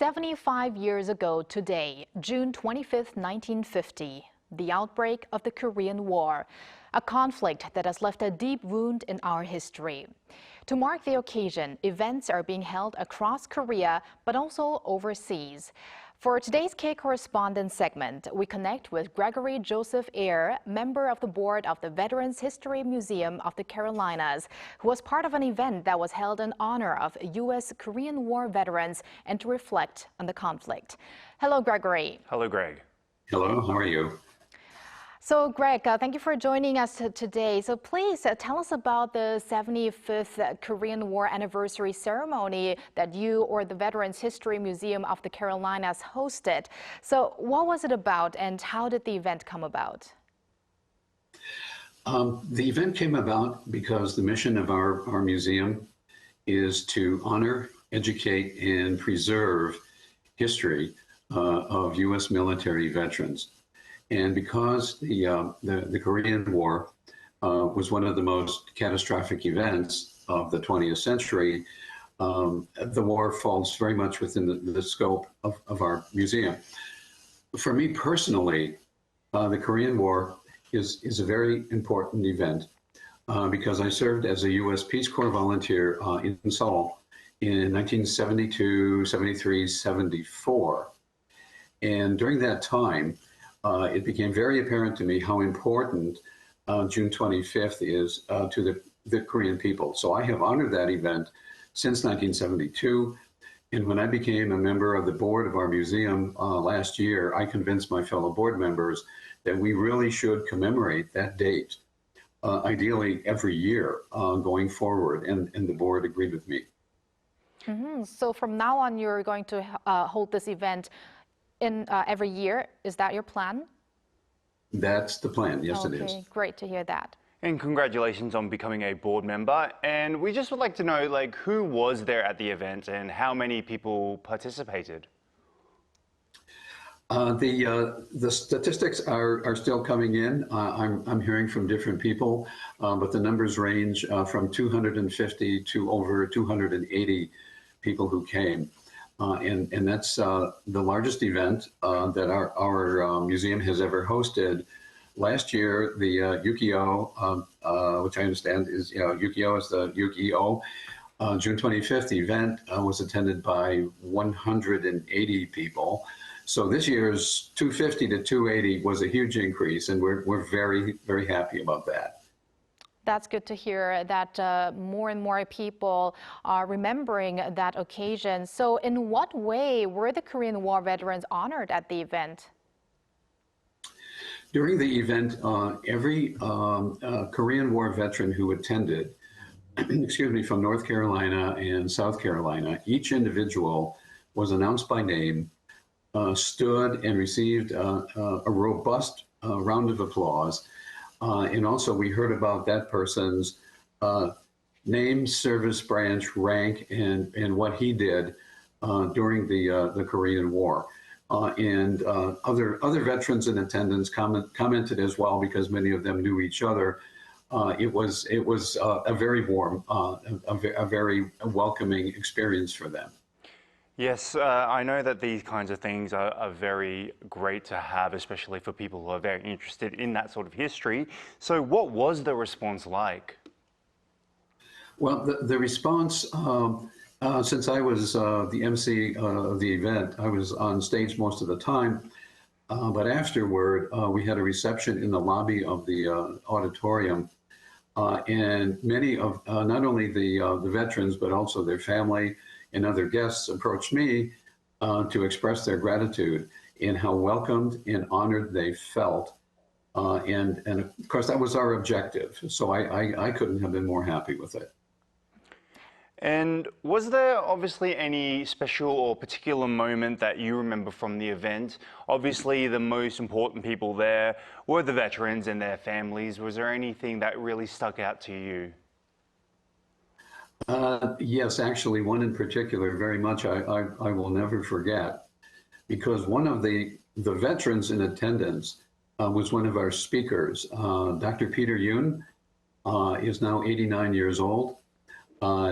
75 years ago today, June 25, 1950, the outbreak of the Korean War, a conflict that has left a deep wound in our history. To mark the occasion, events are being held across Korea, but also overseas. For today's K-Correspondent segment, we connect with Gregory Joseph Ehr, member of the board of the Veterans History Museum of the Carolinas, who was part of an event that was held in honor of U.S.-Korean War veterans and to reflect on the conflict. Hello, Gregory. Hello, Greg. Hello, how are you? So, Greg, thank you for joining us today. So please tell us about the 75th Korean War anniversary ceremony that you or the Veterans History Museum of the Carolinas hosted. So what was it about and how did the event come about? The event came about because the mission of our museum is to honor, educate, and preserve history of U.S. military veterans. And because the Korean War was one of the most catastrophic events of the 20th century, the war falls very much within the scope of our museum. For me personally, the Korean War is a very important event because I served as a U.S. Peace Corps volunteer in Seoul in 1972, 73, 74. And during that time, it became very apparent to me how important June 25th is to the Korean people. So I have honored that event since 1972. And when I became a member of the board of our museum last year, I convinced my fellow board members that we really should commemorate that date, ideally every year going forward. And the board agreed with me. Mm-hmm. So from now on, you're going to hold this event in every year. Is that your plan? That's the plan. Yes, it is. Okay, great to hear that. And congratulations on becoming a board member. And we just would like to know, who was there at the event and how many people participated? The statistics are still coming in. I'm hearing from different people, but the numbers range from 250 to over 280 people who came. And that's the largest event that our museum has ever hosted. Last year, the Yukio, which I understand is, Yukio is the Yukio, June 25th event was attended by 180 people. So this year's 250 to 280 was a huge increase, and we're very, very happy about that. That's good to hear that more and more people are remembering that occasion. So in what way were the Korean War veterans honored at the event? During the event, every Korean War veteran who attended, excuse me, from North Carolina and South Carolina, each individual was announced by name, stood and received a robust round of applause. And also we heard about that person's name, service branch, rank, and what he did during the Korean War. And other veterans in attendance commented as well, because many of them knew each other. It was a very warm, a very welcoming experience for them. Yes, I know that these kinds of things are very great to have, especially for people who are very interested in that sort of history. So what was the response like? Well, the response, since I was the MC of the event, I was on stage most of the time. But afterward, we had a reception in the lobby of the auditorium. And many of, not only the veterans, but also their family and other guests approached me to express their gratitude and how welcomed and honored they felt. And of course, that was our objective. So I couldn't have been more happy with it. And was there obviously any special or particular moment that you remember from the event? Obviously, the most important people there were the veterans and their families. Was there anything that really stuck out to you? Yes, actually, one in particular, very much I will never forget, because one of the veterans in attendance was one of our speakers. Dr. Peter Yoon is now 89 years old.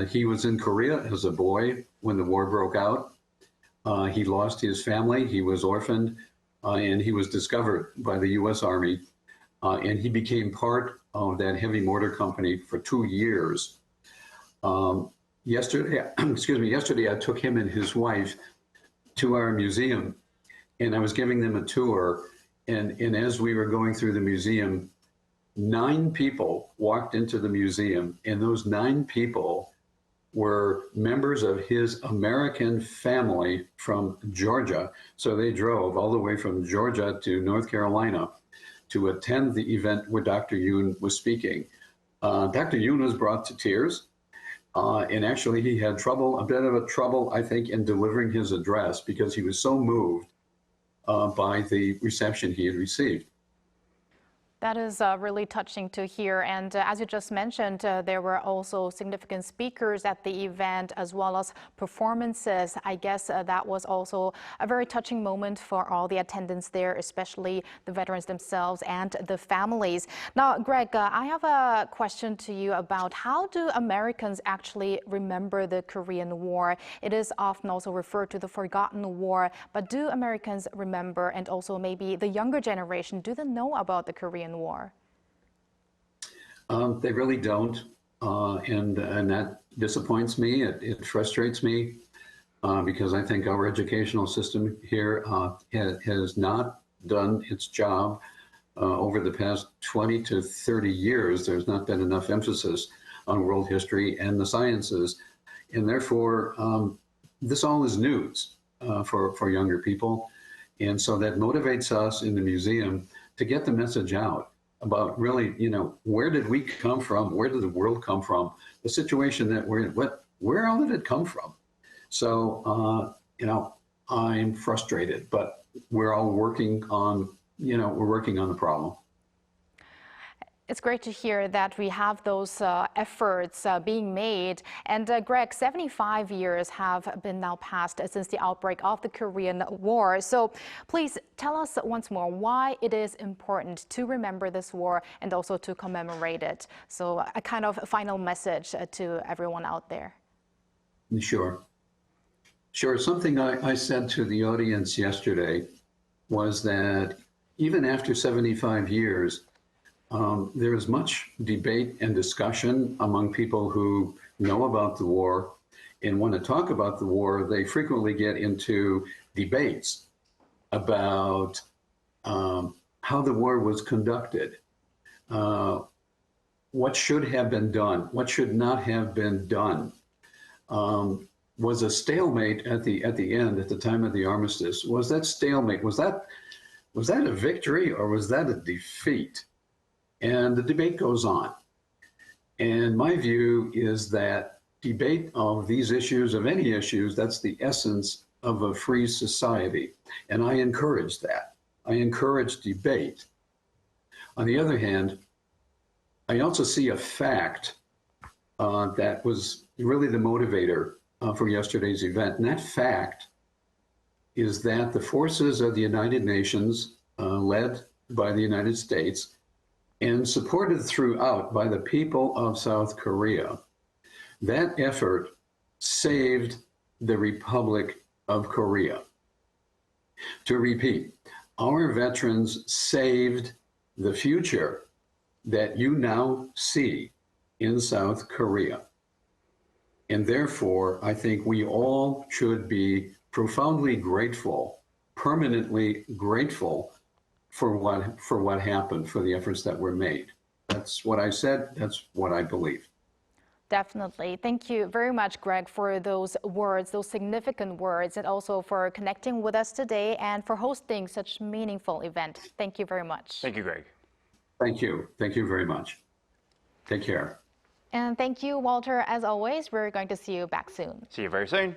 He was in Korea as a boy when the war broke out. He lost his family, he was orphaned, and he was discovered by the US Army, and he became part of that heavy mortar company for 2 years. Yesterday I took him and his wife to our museum, and I was giving them a tour, and as we were going through the museum, 9 people walked into the museum, and those 9 people were members of his American family from Georgia. So they drove all the way from Georgia to North Carolina to attend the event where Dr. Yoon was speaking. Dr. Yoon was brought to tears, and actually he had a bit of trouble, I think, in delivering his address because he was so moved by the reception he had received. That is really touching to hear. And as you just mentioned, there were also significant speakers at the event as well as performances. I guess that was also a very touching moment for all the attendants there, especially the veterans themselves and the families. Now, Greg, I have a question to you about how do Americans actually remember the Korean War? It is often also referred to the forgotten war, but do Americans remember, and also maybe the younger generation, do they know about the Korean War? They really don't, and that disappoints me. It frustrates me because I think our educational system here has not done its job over the past 20 to 30 years. There's not been enough emphasis on world history and the sciences, and therefore this all is news for younger people, and so that motivates us in the museum to get the message out about really, where did we come from? Where did the world come from? The situation that we're in, where all did it come from? So, I'm frustrated, but we're all working on, we're working on the problem. It's great to hear that we have those efforts being made. And Greg, 75 years have been now passed since the outbreak of the Korean War. So please tell us once more why it is important to remember this war and also to commemorate it. So a kind of final message to everyone out there. Sure. Something I said to the audience yesterday was that even after 75 years, there is much debate and discussion among people who know about the war and want to talk about the war. They frequently get into debates about how the war was conducted, what should have been done, what should not have been done. Was a stalemate at the end, at the time of the armistice? Was that stalemate? Was that a victory or was that a defeat? And the debate goes on. And my view is that debate of these issues, of any issues, that's the essence of a free society. And I encourage that. I encourage debate. On the other hand, I also see a fact that was really the motivator for yesterday's event. And that fact is that the forces of the United Nations, led by the United States, and supported throughout by the people of South Korea, that effort saved the Republic of Korea. To repeat, our veterans saved the future that you now see in South Korea. And therefore, I think we all should be profoundly grateful, permanently grateful for what happened, for the efforts that were made. That's what I said. That's what I believe. Definitely. Thank you very much, Greg, for those words, those significant words, and also for connecting with us today and for hosting such meaningful event. Thank you very much. Thank you, Greg. Thank you. Thank you very much. Take care. And thank you, Walter. As always, we're going to see you back soon. See you very soon.